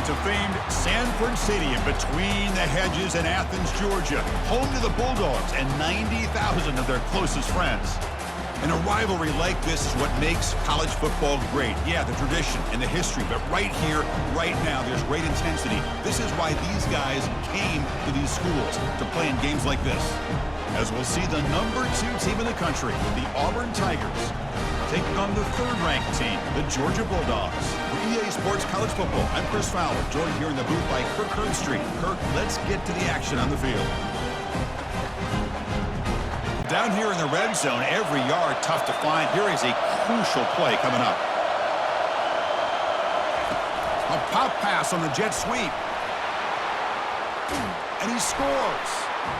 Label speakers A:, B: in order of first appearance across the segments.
A: to famed Sanford Stadium between the hedges in Athens, Georgia, home to the Bulldogs and 90,000 of their closest friends. And a rivalry like this is what makes college football great. Yeah, the tradition and the history, but right here, right now, there's great intensity. This is why these guys came to these schools to play in games like this. As we'll see the #2 team in the country, the Auburn Tigers, taking on the third-ranked team, the Georgia Bulldogs. For EA Sports College Football, I'm Chris Fowler, joined here in the booth by Kirk Herbstreit. Kirk, let's get to the action on the field. Down here in the red zone, every yard tough to find. Here is a crucial play coming up. A pop pass on the jet sweep. And he scores.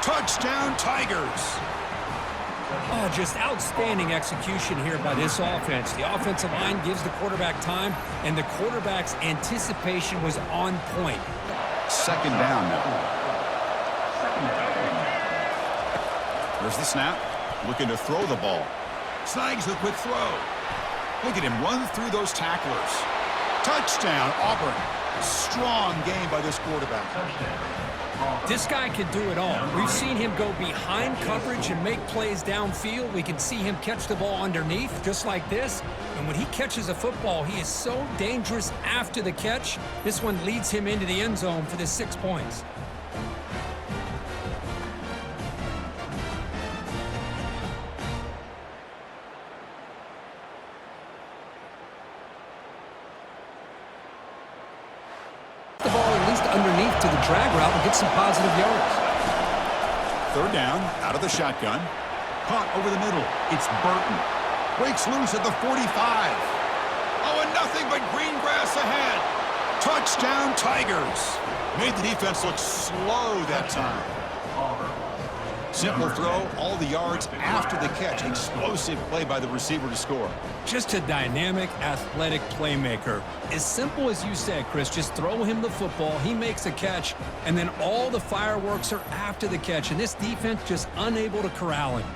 A: Touchdown, Tigers.
B: Oh, just outstanding execution here by this offense. The offensive line gives the quarterback time, and the quarterback's anticipation was on point.
A: Second down now. There's the snap. Looking to throw the ball. Snags the quick throw. Look at him run through those tacklers. Touchdown, Auburn. Strong game by this quarterback.
B: This guy can do it all. We've seen him go behind coverage and make plays downfield. We can see him catch the ball underneath, just like this. And when he catches a football, he is so dangerous after the catch. This one leads him into the end zone for the 6 points. The ball at least underneath to the drag route and get some positive yards.
A: Third down, out of the shotgun. Caught over the middle. It's Burton. Breaks loose at the 45. Oh, and nothing but green grass ahead. Touchdown, Tigers. Made the defense look slow that time. Simple throw, all the yards after the catch. Explosive play by the receiver to score.
B: Just a dynamic, athletic playmaker. As simple as you said, Chris, just throw him the football, he makes a catch, and then all the fireworks are after the catch, and this defense just unable to corral him.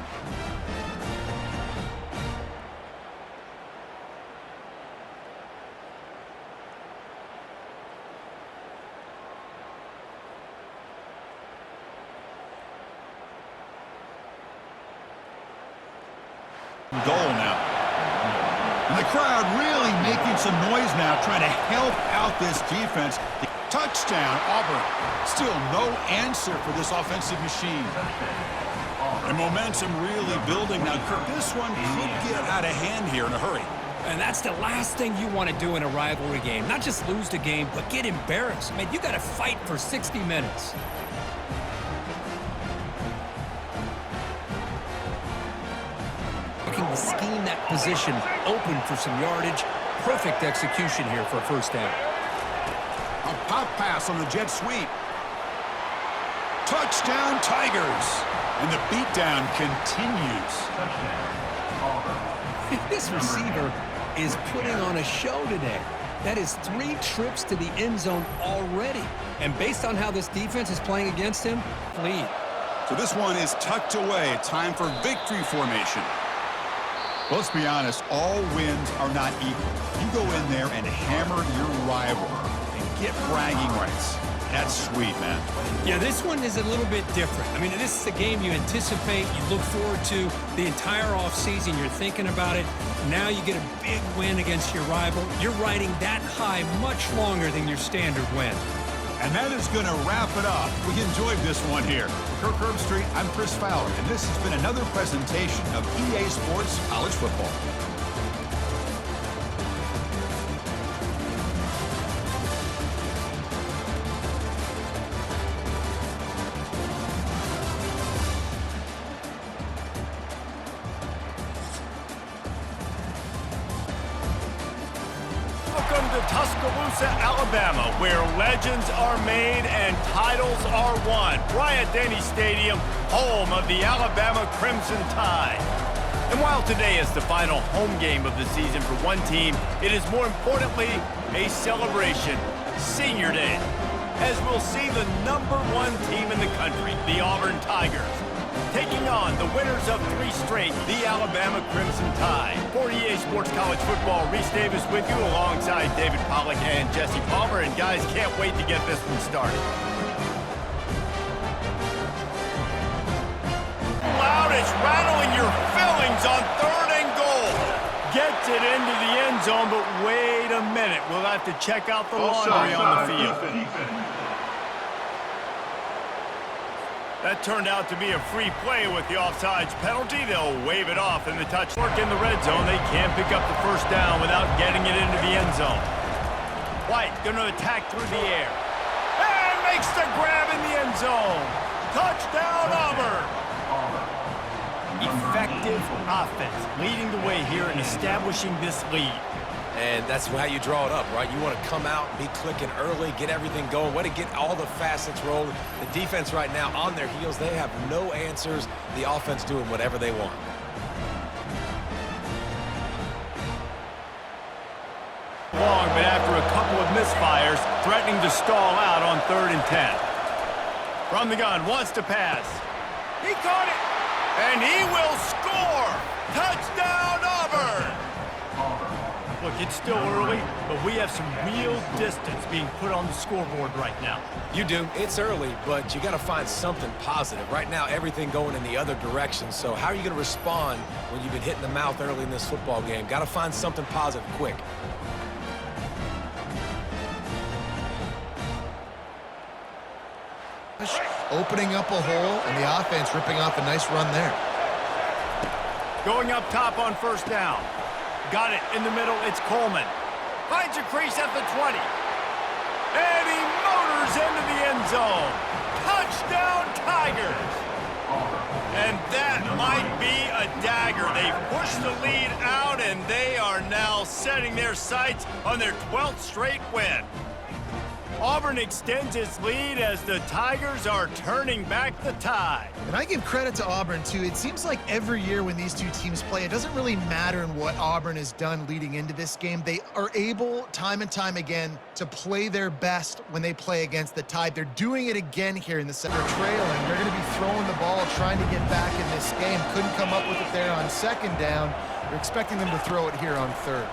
A: Goal now. And the crowd really making some noise now, trying to help out this defense. Touchdown, Auburn. Still no answer for this offensive machine. And momentum really building now. Kirk, this one could get out of hand here in a hurry.
B: And that's the last thing you want to do in a rivalry game. Not just lose the game, but get embarrassed. Man, you got to fight for 60 minutes. To scheme that position open for some yardage. Perfect execution here for a first down.
A: A pop pass on the jet sweep. Touchdown, Tigers. And the beatdown continues.
B: This receiver is putting on a show today. That is 3 trips to the end zone already. And based on how this defense is playing against him, lead.
A: So this one is tucked away. Time for victory formation. Let's be honest, all wins are not equal. You go in there and hammer your rival and get bragging rights. That's sweet, man.
B: Yeah, this one is a little bit different. I mean, this is a game you anticipate, you look forward to the entire offseason. You're thinking about it. Now you get a big win against your rival. You're riding that high much longer than your standard win.
A: And that is going to wrap it up. We enjoyed this one here. For Kirk Herbstreit, I'm Chris Fowler, and this has been another presentation of EA Sports College Football.
C: Welcome to Tuscaloosa, Alabama, where legends are made and titles are won. Bryant-Denny Stadium, home of the Alabama Crimson Tide. And while today is the final home game of the season for one team, it is more importantly a celebration, Senior Day, as we'll see the #1 team in the country, the Auburn Tigers, taking on the winners of 3 straight, the Alabama Crimson Tide. For EA Sports College Football, Reese Davis with you alongside David Pollack and Jesse Palmer. And guys, can't wait to get this one started. Loud is rattling your fillings on 3rd and goal. Gets it into the end zone, but wait a minute. We'll have to check out the laundry on the field. That turned out to be a free play with the offsides penalty. They'll wave it off in the touch. Work in the red zone. They can't pick up the first down without getting it into the end zone. White going to attack through the air. And makes the grab in the end zone. Touchdown, Auburn. Effective offense leading the way here and establishing this lead.
D: And that's how you draw it up, right? You want to come out, be clicking early, get everything going, way to get all the facets rolling. The defense right now on their heels, they have no answers. The offense doing whatever they want.
C: Long, but after a couple of misfires, threatening to stall out on 3rd and 10. From the gun, wants to pass. He caught it, and he will score. Touchdown, Auburn. Look, it's still early, but we have some real distance being put on the scoreboard right now.
D: You do. It's early, but you got to find something positive. Right now, everything going in the other direction. So how are you going to respond when you've been hit in the mouth early in this football game? Got to find something positive quick.
E: Opening up a hole, and the offense ripping off a nice run there.
C: Going up top on 1st down. Got it in the middle. It's Coleman. Finds a crease at the 20. And he motors into the end zone. Touchdown, Tigers. And that might be a dagger. They've pushed the lead out, and they are now setting their sights on their 12th straight win. Auburn extends its lead as the Tigers are turning back the tide.
E: And I give credit to Auburn, too. It seems like every year when these two teams play, it doesn't really matter in what Auburn has done leading into this game. They are able, time and time again, to play their best when they play against the Tide. They're doing it again here in the center. Trailing. They're going to be throwing the ball, trying to get back in this game. Couldn't come up with it there on 2nd down. We're expecting them to throw it here on 3rd.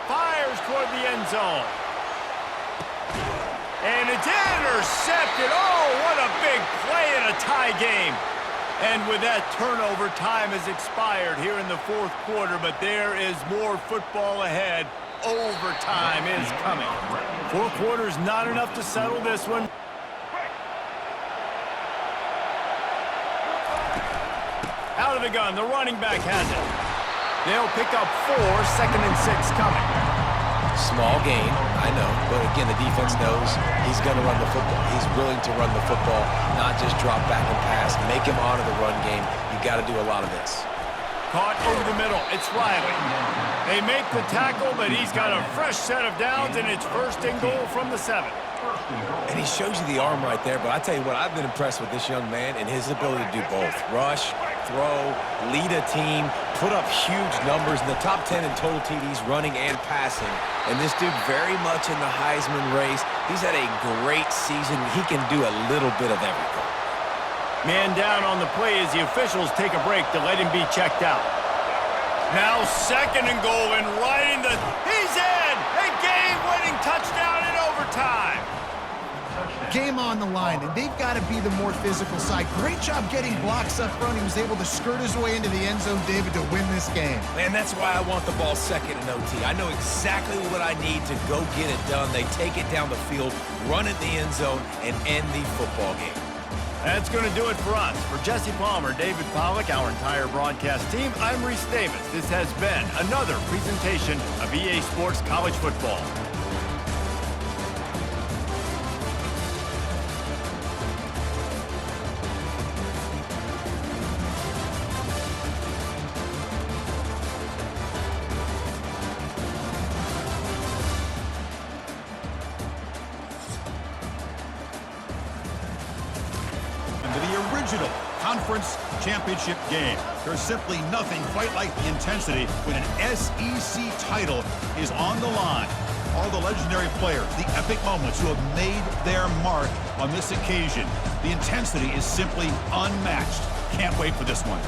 C: Fires toward the end zone. And it's intercepted. Oh, what a big play in a tie game. And with that turnover, time has expired here in the 4th quarter, but there is more football ahead. Overtime is coming. 4 quarters, not enough to settle this one. Out of the gun, the running back has it. They'll pick up 4, 2nd and 6 coming.
D: Small gain, I know, but again, the defense knows he's going to run the football. He's willing to run the football, not just drop back and pass, make him honor the run game. You got to do a lot of this.
C: Caught over the middle. It's Riley. They make the tackle, but he's got a fresh set of downs, and it's 1st and goal from the 7.
D: And he shows you the arm right there, but I tell you what, I've been impressed with this young man and his ability to do both. Rush, throw, lead a team, put up huge numbers in the top 10 in total TDs, running and passing. And this dude very much in the Heisman race. He's had a great season. He can do a little bit of everything.
C: Man down on the play as the officials take a break to let him be checked out. Now 2nd and goal, and right in the... He's in! A game-winning touchdown in overtime.
E: Game on the line, and they've got to be the more physical side. Great job getting blocks up front. He was able to skirt his way into the end zone, David, to win this game.
D: Man, that's why I want the ball 2nd in OT. I know exactly what I need to go get it done. They take it down the field, run it in the end zone, and end the football game.
C: That's going to do it for us. For Jesse Palmer, David Pollack, our entire broadcast team, I'm Reese Davis. This has been another presentation of EA Sports College Football.
A: Original conference championship game. There's simply nothing quite like the intensity when an SEC title is on the line. all the legendary players, the epic moments who have made their mark on this occasion. The intensity is simply unmatched. Can't wait for this one.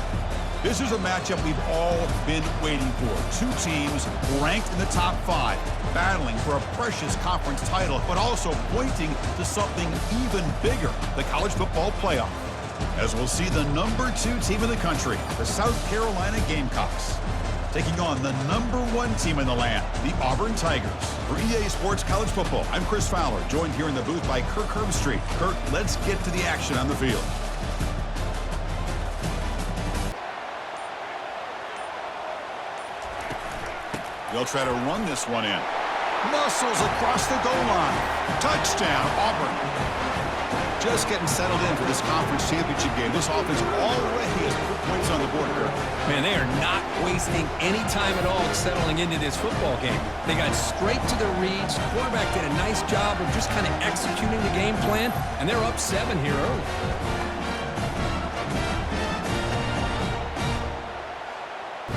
A: This is a matchup we've all been waiting for. Two teams ranked in the top 5, battling for a precious conference title, but also pointing to something even bigger, the college football playoff. As we'll see the number 2 team in the country, the South Carolina Gamecocks, taking on the number 1 team in the land, the Auburn Tigers. For EA Sports College Football, I'm Chris Fowler, joined here in the booth by Kirk Herbstreit. Kirk, let's get to the action on the field. They'll try to run this one in. Muscles across the goal line. Touchdown, Auburn. Just getting settled in for this conference championship game. This offense already has put points on the board, Kirk.
B: Man, they are not wasting any time at all settling into this football game. They got straight to their reads. The quarterback did a nice job of just kind of executing the game plan, and they're up 7 here early.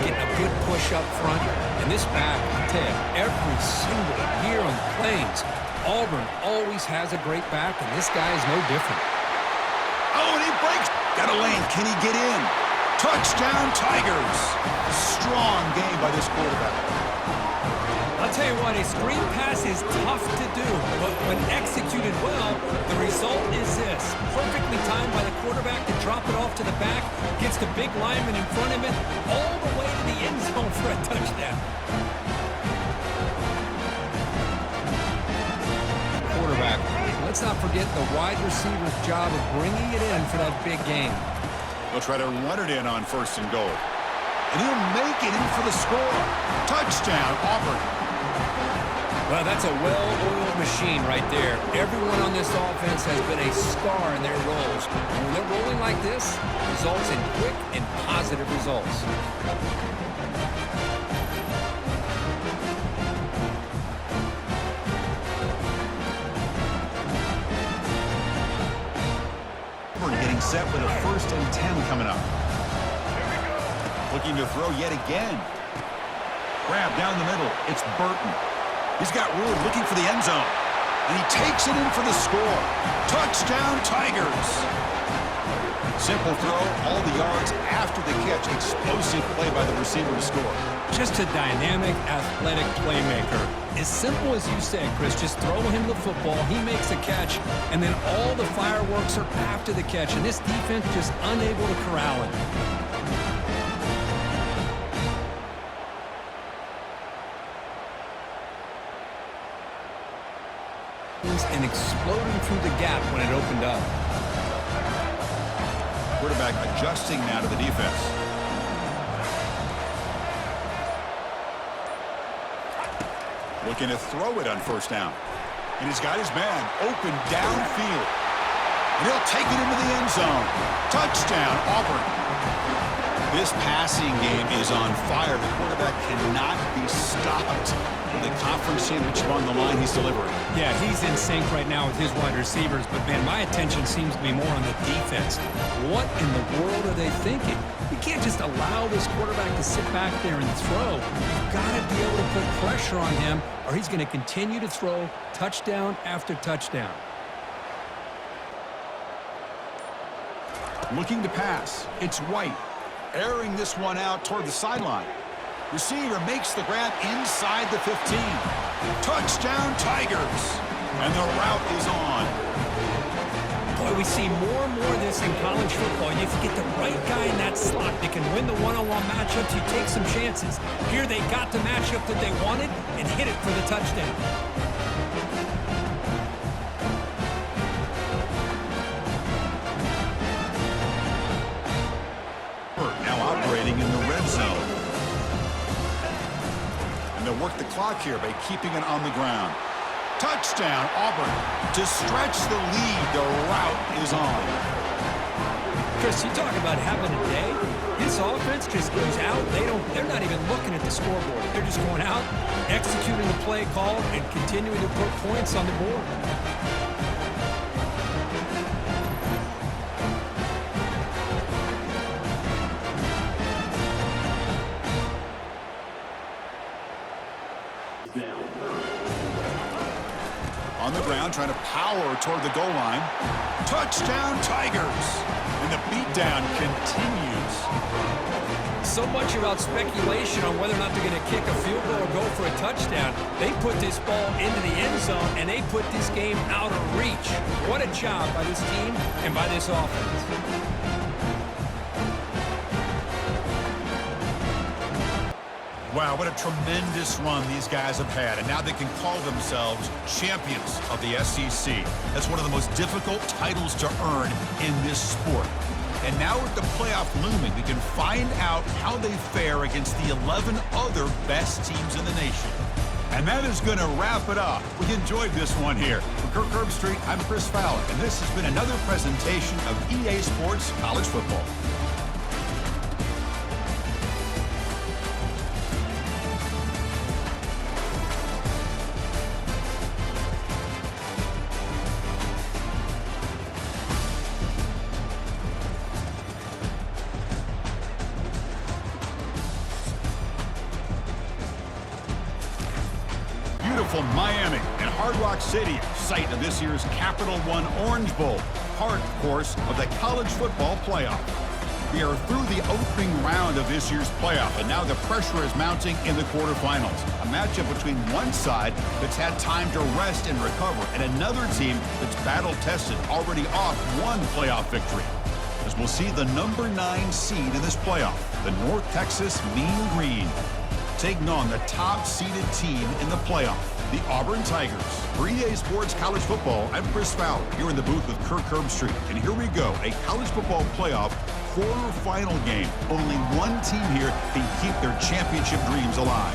B: Getting a good push up front. And this back, I tell you, every single year on the Plains, Auburn always has a great back, and this guy is no different.
A: Oh, and he breaks. Got a lane. Can he get in? Touchdown, Tigers. Strong game by this quarterback.
B: I'll tell you what, a screen pass is tough to do, but when executed well, the result is this. Perfectly timed by the quarterback to drop it off to the back, gets the big lineman in front of it, all the way to the end zone for a touchdown. Quarterback, let's not forget the wide receiver's job of bringing it in for that big game.
A: They'll try to run it in on 1st and goal. And he'll make it in for the score. Touchdown, Auburn.
B: Well, that's a well-oiled machine right there. Everyone on this offense has been a star in their roles. And when they're rolling like this, it results in quick and positive results.
A: Auburn getting set with a 1st and 10 coming up. Looking to throw yet again. Grab down the middle. It's Burton. He's got room looking for the end zone. And he takes it in for the score. Touchdown, Tigers. Simple throw, all the yards after the catch. Explosive play by the receiver to score.
B: Just a dynamic, athletic playmaker. As simple as you said, Chris, just throw him the football, he makes a catch, and then all the fireworks are after the catch. And this defense just unable to corral him. And exploding through the gap when it opened up.
A: Quarterback adjusting now to the defense. Looking to throw it on 1st down. And he's got his man open downfield. And he'll take it into the end zone. Touchdown, Auburn. This passing game is on fire. The quarterback cannot be stopped. With the conference championship on the line, he's delivering.
B: Yeah, he's in sync right now with his wide receivers, but man, my attention seems to be more on the defense. What in the world are they thinking? You can't just allow this quarterback to sit back there and throw. You've got to be able to put pressure on him, or he's going to continue to throw touchdown after touchdown.
A: Looking to pass. It's White. Airing this one out toward the sideline. Receiver makes the grab inside the 15. Touchdown, Tigers. And the route is on.
B: Boy, we see more and more of this in college football. If you get the right guy in that slot that can win the one-on-one matchups, you take some chances. Here they got the matchup that they wanted and hit it for the touchdown.
A: Now operating in the red zone. They'll work the clock here by keeping it on the ground. Touchdown, Auburn. To stretch the lead, the route is on.
B: Chris, you talk about having a day. This offense just goes out. They're not even looking at the scoreboard. They're just going out, executing the play call, and continuing to put points on the board.
A: On the ground, trying to power toward the goal line. Touchdown, Tigers! And the beatdown continues.
B: So much about speculation on whether or not they're going to kick a field goal or go for a touchdown. They put this ball into the end zone, and they put this game out of reach. What a job by this team and by this offense.
A: Wow, what a tremendous run these guys have had, and now they can call themselves champions of the SEC. That's one of the most difficult titles to earn in this sport. And now with the playoff looming, we can find out how they fare against the 11 other best teams in the nation. And that is going to wrap it up. We enjoyed this one here. For Kirk Herbstreit, I'm Chris Fowler, and this has been another presentation of EA Sports College Football. Beautiful Miami and Hard Rock Stadium, site of this year's Capital One Orange Bowl, part, of course, of the college football playoff. We are through the opening round of this year's playoff, and now the pressure is mounting in the quarterfinals. A matchup between one side that's had time to rest and recover, and another team that's battle-tested, already off one playoff victory. As we'll see the number 9 seed in this playoff, the North Texas Mean Green, taking on the top-seeded team in the playoff, the Auburn Tigers. For EA Sports College Football, I'm Chris Fowler, here in the booth with Kirk Herbstreit. And here we go, a college football playoff quarterfinal game. Only one team here can keep their championship dreams alive.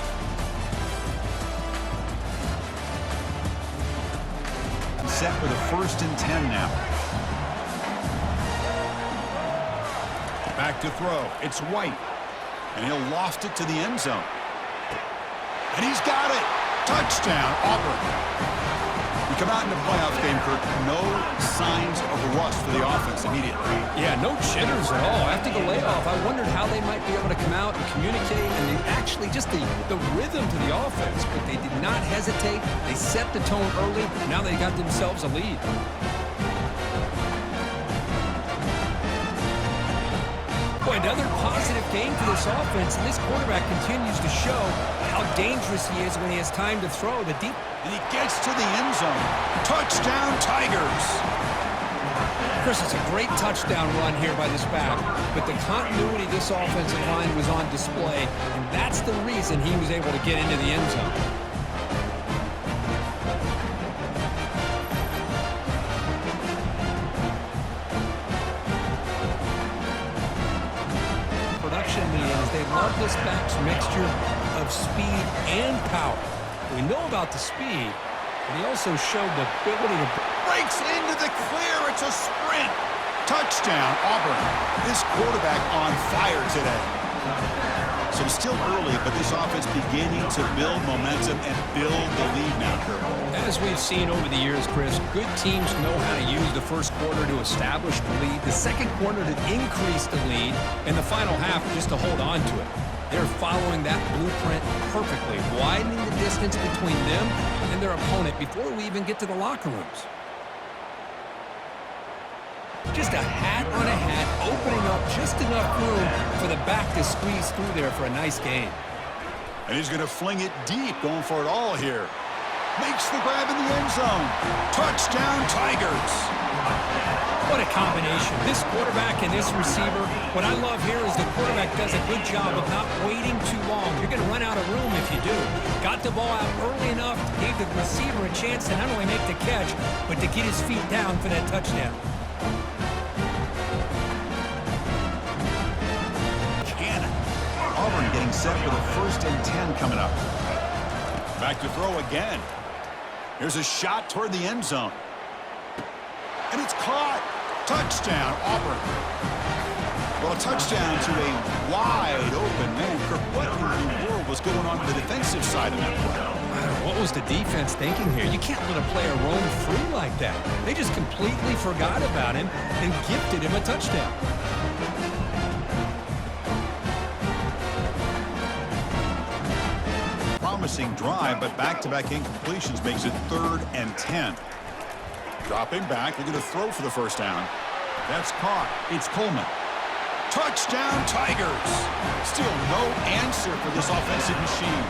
A: Set with a 1st and 10 now. Back to throw. It's White. And he'll loft it to the end zone. And he's got it. Touchdown, Auburn. We come out in the playoff game, Kirk. No signs of rust for the offense immediately.
B: Yeah, no jitters at all. After the layoff, I wondered how they might be able to come out and communicate, and they actually just the rhythm to the offense. But they did not hesitate. They set the tone early. Now they got themselves a lead. Boy, another positive game for this offense, and this quarterback continues to show how dangerous he is when he has time to throw. The deep,
A: and he gets to the end zone. Touchdown, Tigers.
B: Chris, it's a great touchdown run here by this back, but the continuity of this offensive line was on display, and that's the reason he was able to get into the end zone. They love this back's mixture of speed and power. We know about the speed, but he also showed the ability to
A: breaks into the clear. It's a sprint. Touchdown, Auburn. This quarterback on fire today. So still early, but this offense beginning to build momentum and build the lead now, Kirk.
B: As we've seen over the years, Chris, good teams know how to use the first quarter to establish the lead, the second quarter to increase the lead, and the final half just to hold on to it. They're following that blueprint perfectly, widening the distance between them and their opponent before we even get to the locker rooms. Just a hat on a hat, opening up just enough room for the back to squeeze through there for a nice gain.
A: And he's going to fling it deep, going for it all here. Makes the grab in the end zone. Touchdown, Tigers.
B: What a combination. This quarterback and this receiver. What I love here is the quarterback does a good job of not waiting too long. You're going to run out of room if you do. Got the ball out early enough, gave the receiver a chance to not only make the catch, but to get his feet down for that touchdown.
A: Auburn getting set for the 1st and 10 coming up. Back to throw again. Here's a shot toward the end zone. And it's caught. Touchdown, Auburn. Well, a touchdown to a wide open man. Kirk, what in the world was going on the defensive side of that play?
B: What was the defense thinking here? You can't let a player roam free like that. They just completely forgot about him and gifted him a touchdown.
A: promising drive, but back-to-back incompletions makes it 3rd and 10. Dropping back, they're going to throw for the first down. That's caught. It's Coleman. Touchdown, Tigers! Still no answer for this offensive machine.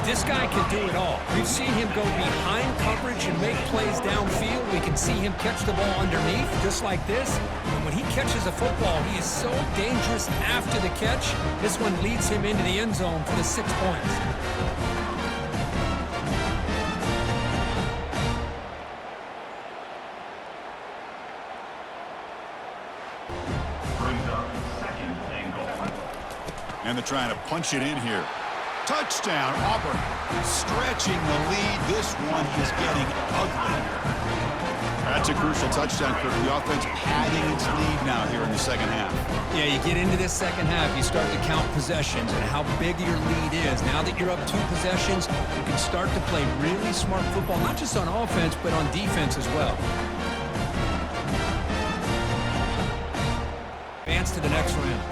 B: This guy can do it all. We've seen him go behind coverage and make plays downfield. We can see him catch the ball underneath, just like this. And when he catches a football, he is so dangerous after the catch. This one leads him into the end zone for the 6 points.
A: And they're trying to punch it in here. Touchdown, Auburn. Stretching the lead. This one is getting ugly. That's a crucial touchdown, Kirk. The offense padding its lead now here in the second half.
B: Yeah, you get into this second half, you start to count possessions and how big your lead is. Now that you're up 2 possessions, you can start to play really smart football, not just on offense, but on defense as well. Advance to the next round.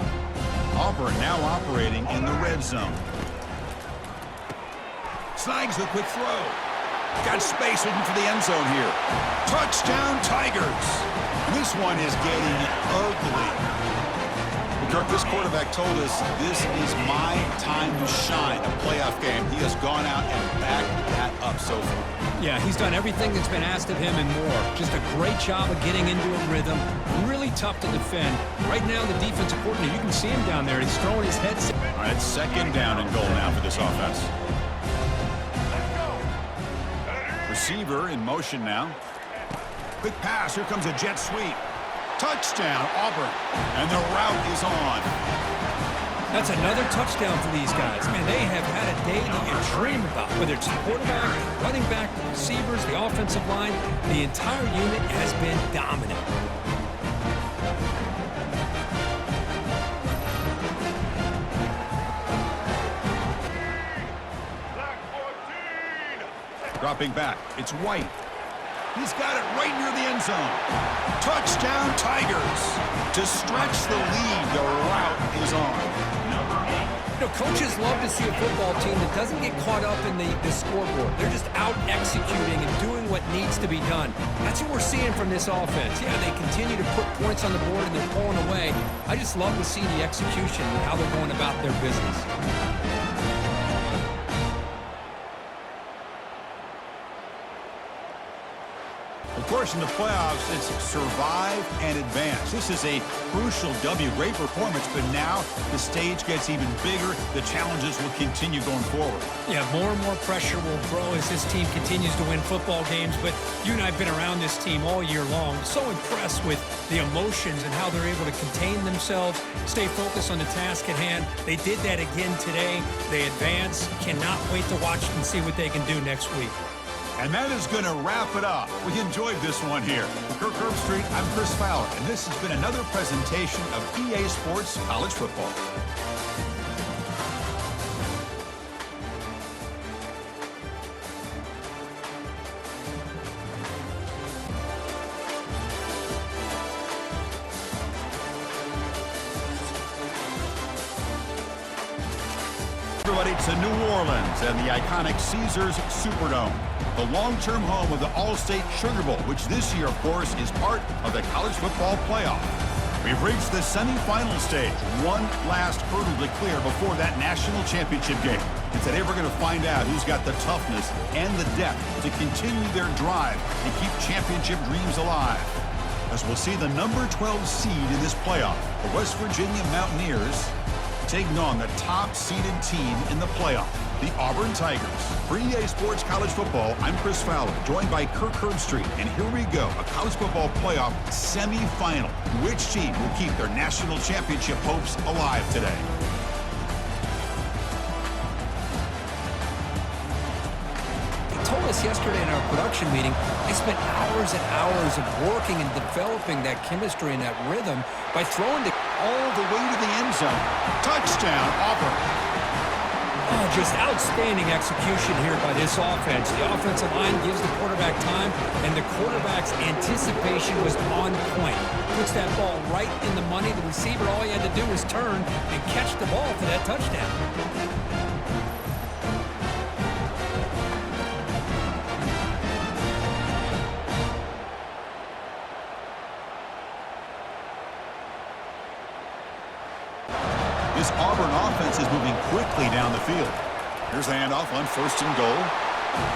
A: Auburn now operating in the red zone. Snags the quick throw. Got space looking for the end zone here. Touchdown, Tigers. This one is getting ugly. Kirk, this quarterback told us this is my time to shine, a playoff game. He has gone out and backed that up so far.
B: Yeah, he's done everything that's been asked of him and more. Just a great job of getting into a rhythm. Really tough to defend. Right now, the defensive coordinator, you can see him down there. He's throwing his head.
A: All right, 2nd down and goal now for this offense. Receiver in motion now. Quick pass. Here comes a jet sweep. Touchdown, Auburn. And the route is on.
B: That's another touchdown for these guys. Man, they have had a day that you dream about. Whether it's the quarterback, running back, the receivers, the offensive line, the entire unit has been dominant.
A: Dropping back. It's White. He's got it right near the end zone. Touchdown, Tigers. To stretch the lead, the route is on.
B: You know, coaches love to see a football team that doesn't get caught up in the scoreboard. They're just out executing and doing what needs to be done. That's what we're seeing from this offense. Yeah, they continue to put points on the board and they're pulling away. I just love to see the execution and how they're going about their business.
A: Of course, in the playoffs, it's survive and advance. This is a crucial W. Great performance, but now the stage gets even bigger. The challenges will continue going forward.
B: Yeah, more and more pressure will grow as this team continues to win football games, but you and I have been around this team all year long. So impressed with the emotions and how they're able to contain themselves, stay focused on the task at hand. They did that again today. They advance. Cannot wait to watch and see what they can do next week.
A: And that is going to wrap it up. We enjoyed this one here. For Kirk Herbstreit, I'm Chris Fowler, and this has been another presentation of EA Sports College Football. Everybody to New Orleans and the iconic Caesars Superdome, the long-term home of the All-State Sugar Bowl, which this year, of course, is part of the college football playoff. We've reached the semifinal stage, one last hurdle to clear before that national championship game. And today we're going to find out who's got the toughness and the depth to continue their drive and keep championship dreams alive. As we'll see the number 12 seed in this playoff, the West Virginia Mountaineers, taking on the top-seeded team in the playoff, the Auburn Tigers. For EA Sports College Football, I'm Chris Fowler, joined by Kirk Herbstreit. And here we go, a college football playoff semifinal. Which team will keep their national championship hopes alive today?
B: Told us yesterday in our production meeting, they spent hours and hours of working and developing that chemistry and that rhythm by throwing
A: all the way to the end zone. Touchdown, Auburn.
B: Oh, just outstanding execution here by this offense. The offensive line gives the quarterback time, and the quarterback's anticipation was on point. Puts that ball right in the money. The receiver, all he had to do was turn and catch the ball for that touchdown.
A: Auburn offense is moving quickly down the field. Here's the handoff on 1st and goal.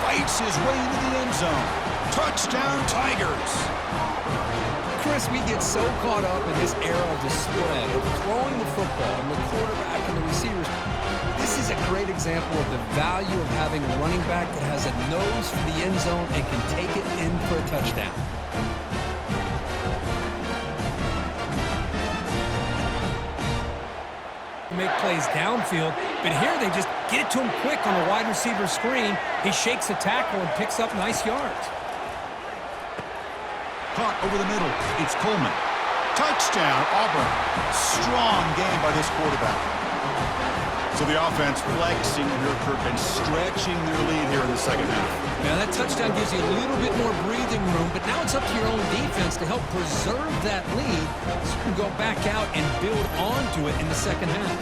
A: Fights his way into the end zone. Touchdown, Tigers.
B: Chris, we get so caught up in this era of the spread, of throwing the football and the quarterback and the receivers. This is a great example of the value of having a running back that has a nose for the end zone and can take it in for a touchdown. Make plays downfield, but here they just get it to him quick on the wide receiver screen. He shakes the tackle and picks up nice yards.
A: Caught over the middle. It's Coleman. Touchdown, Auburn. Strong game by this quarterback. So the offense flexing here, Kirk, and stretching their lead here in the second half.
B: Now that touchdown gives you a little bit more breathing room, but now it's up to your own defense to help preserve that lead so you can go back out and build onto it in the second half.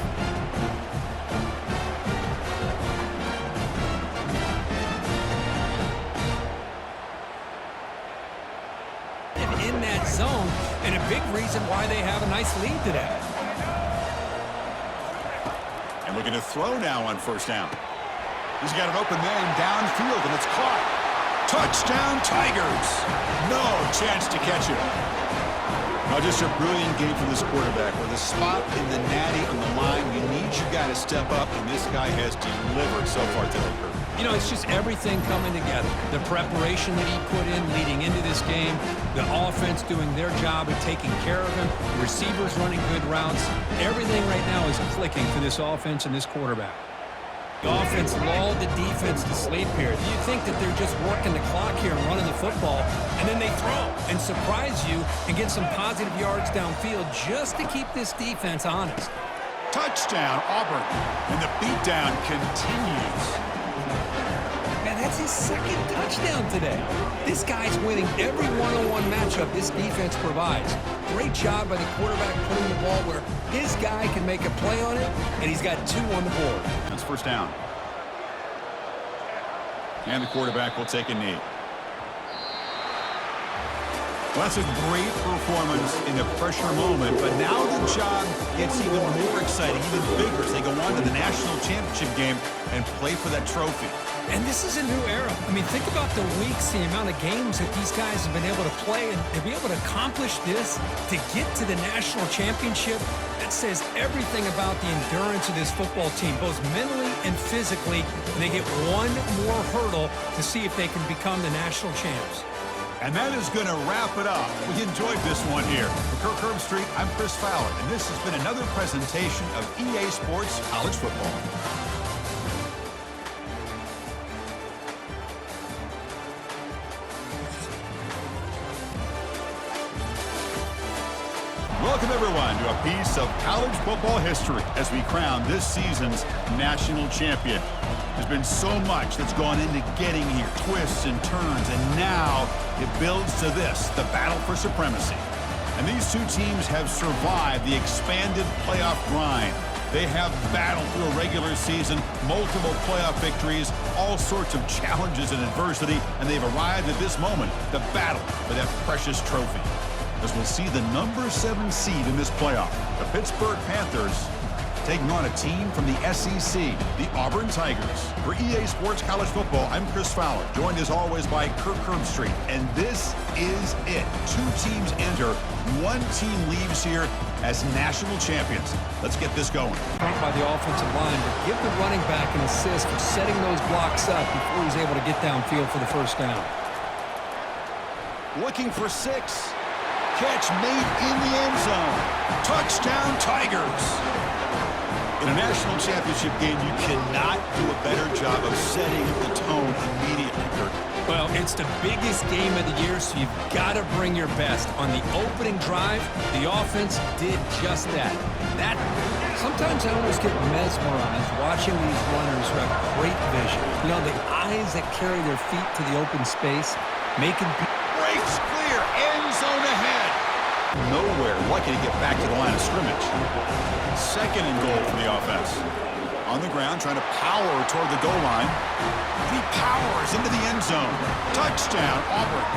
B: In that zone, and a big reason why they have a nice lead today.
A: And looking to throw now on 1st down. He's got an open man downfield, and it's caught. Touchdown, Tigers. No chance to catch it. Now, just a brilliant game from this quarterback. With a spot in the natty on the line, you need your guy to step up, and this guy has delivered so far today, Kirk.
B: You know, it's just everything coming together. The preparation that he put in leading into this game, the offense doing their job of taking care of him, the receivers running good routes. Everything right now is clicking for this offense and this quarterback. The offense lulled the defense to sleep here. You think that they're just working the clock here and running the football, and then they throw and surprise you and get some positive yards downfield just to keep this defense honest.
A: Touchdown, Auburn. And the beatdown continues.
B: Man, that's his second touchdown today. This guy's winning every one-on-one matchup this defense provides. Great job by the quarterback putting the ball where his guy can make a play on it, and he's got 2 on the board.
A: That's 1st down. And the quarterback will take a knee. Well, that's a great performance in a pressure moment, but now the job gets even more exciting, even bigger as they go on to the national championship game and play for that trophy.
B: And this is a new era. I mean, think about the weeks, the amount of games that these guys have been able to play, and to be able to accomplish this, to get to the national championship, that says everything about the endurance of this football team, both mentally and physically. And they get one more hurdle to see if they can become the national champs.
A: And that is going to wrap it up. We enjoyed this one here. For Kirk Herbstreit, I'm Chris Fowler, and this has been another presentation of EA Sports College Football. Welcome, everyone, to a piece of college football history as we crown this season's national champion. There's been so much that's gone into getting here, twists and turns, and now it builds to this, the battle for supremacy. And these two teams have survived the expanded playoff grind. They have battled through a regular season, multiple playoff victories, all sorts of challenges and adversity, and they've arrived at this moment, the battle for that precious trophy. As we'll see the number 7 seed in this playoff, the Pittsburgh Panthers taking on a team from the SEC, the Auburn Tigers. For EA Sports College Football, I'm Chris Fowler, joined as always by Kirk Herbstreit, and this is it. 2 teams enter, 1 team leaves here as national champions. Let's get this going.
B: Front by the offensive line, but give the running back an assist for setting those blocks up before he's able to get downfield for the 1st down.
A: Looking for 6. Catch made in the end zone. Touchdown, Tigers. In a national championship game, you cannot do a better job of setting the tone immediately, Kirk.
B: Well, it's the biggest game of the year, so you've got to bring your best. On the opening drive, the offense did just that. Sometimes I almost get mesmerized watching these runners who have great vision. You know, the eyes that carry their feet to the open space, making people...
A: Breaks clear, end zone ahead. Nowhere lucky to get back to the line of scrimmage. 2nd and goal for the offense. On the ground, trying to power toward the goal line. He powers into the end zone. Touchdown, Auburn.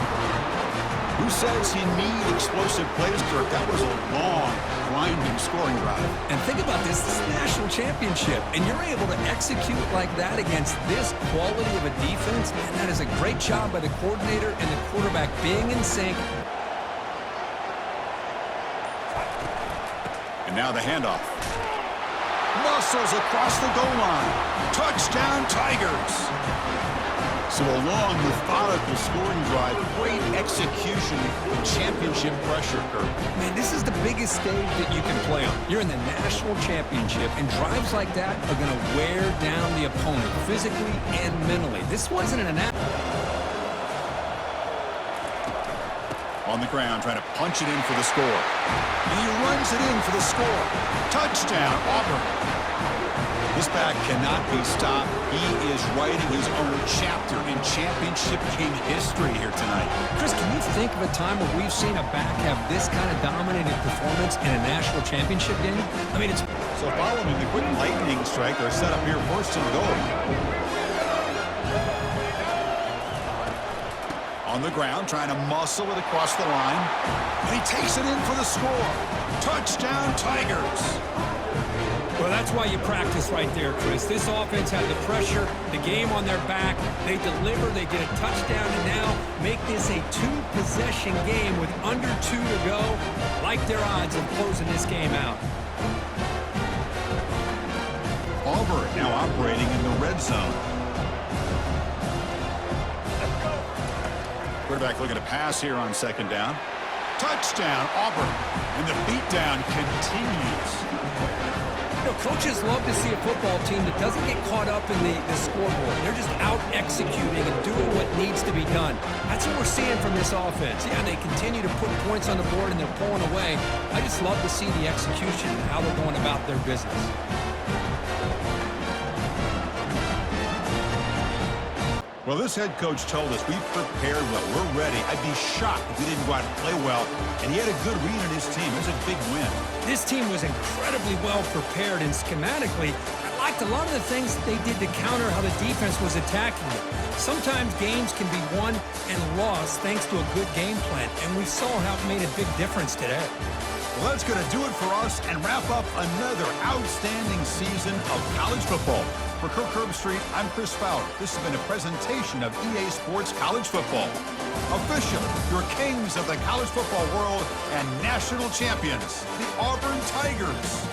A: Who says he need explosive plays, Kirk? That was a long, grinding scoring drive.
B: And think about this. This is a national championship, and you're able to execute like that against this quality of a defense. Man, that is a great job by the coordinator and the quarterback being in sync.
A: And now the handoff. Muscles across the goal line. Touchdown, Tigers. So a long, methodical scoring drive, great execution, and championship pressure, Kirk.
B: Man, this is the biggest stage that you can play on. You're in the national championship, and drives like that are going to wear down the opponent physically and mentally. This wasn't an
A: on the ground, trying to punch it in for the score. And he runs it in for the score. Touchdown, Auburn. This back cannot be stopped. He is writing his own chapter in championship game history here tonight.
B: Chris, can you think of a time where we've seen a back have this kind of dominating performance in a national championship game? I mean, it's...
A: So following the quick lightning strike, they're set up here first and goal. On the ground, trying to muscle it across the line. And he takes it in for the score. Touchdown, Tigers.
B: Well, that's why you practice right there, Chris. This offense had the pressure, the game on their back. They deliver, they get a touchdown, and now make this a two-possession game with under 2 to go. Like their odds of closing this game out.
A: Auburn now operating in the red zone. Quarterback looking to pass here on second down. Touchdown, Auburn. And the beatdown continues.
B: You know, coaches love to see a football team that doesn't get caught up in the scoreboard. They're just out executing and doing what needs to be done. That's what we're seeing from this offense. Yeah, they continue to put points on the board and they're pulling away. I just love to see the execution and how they're going about their business.
A: Well, this head coach told us we prepared well. We're ready. I'd be shocked if we didn't go out and play well. And he had a good read on his team. It was a big win.
B: This team was incredibly well prepared, and schematically, I liked a lot of the things that they did to counter how the defense was attacking them. Sometimes games can be won and lost thanks to a good game plan, and we saw how it made a big difference today.
A: Well, that's going to do it for us and wrap up another outstanding season of college football. For Kirk Herbstreit, I'm Chris Fowler. This has been a presentation of EA Sports College Football. Officially, your kings of the college football world and national champions, the Auburn Tigers.